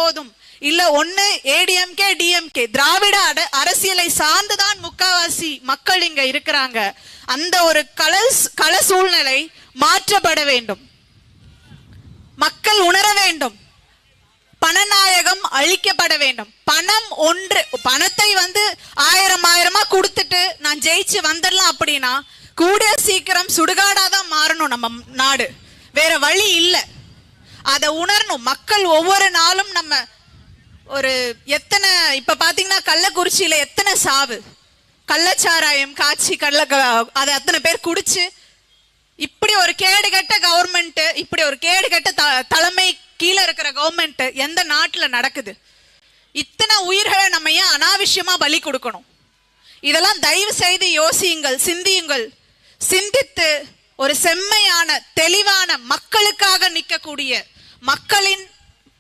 போதும், இல்ல ஒண்ணு ஏடிஎம்கே டிஎம்கே திராவிட அரசியலை சார்ந்துதான் முக்காவாசி மக்கள் இங்க இருக்கிறாங்க. அந்த ஒரு கள சூழ்நிலை மாற்றப்பட வேண்டும். மக்கள் உணர வேண்டும். பணநாயகம் அழிக்கப்பட வேண்டும். பணத்தை 1000 கொடுத்துட்டு நான் ஜெயிச்சு வந்துடலாம் அப்படின்னா கூடிய சீக்கிரம் சுடுகாடாதான் மாறணும் நம்ம நாடு. வேற வழி இல்லை. அதை உணரணும் மக்கள். ஒவ்வொரு நாளும் நம்ம ஒரு எத்தனை இப்ப பாத்தீங்கன்னா கள்ளக்குறிச்சியில எத்தனை சாவு, கள்ளச்சாராயம் காய்ச்சி அதை அத்தனை பேர் குடிச்சு, இப்படி ஒரு கேடுகட்ட கவர்மெண்ட், இப்படி ஒரு கேடுகட்ட தலைமை கீழே இருக்கிற கவர்மெண்ட் எந்த நாட்டுல நடக்குது? இத்தனை உயிர்களை நம்ம ஏன் அனாவசியமா பலி கொடுக்கணும்? இதெல்லாம் தயவு செய்து யோசியுங்கள், சிந்தியுங்கள். சிந்தித்து ஒரு செம்மையான தெளிவான மக்களுக்காக நிற்கக்கூடிய மக்களின்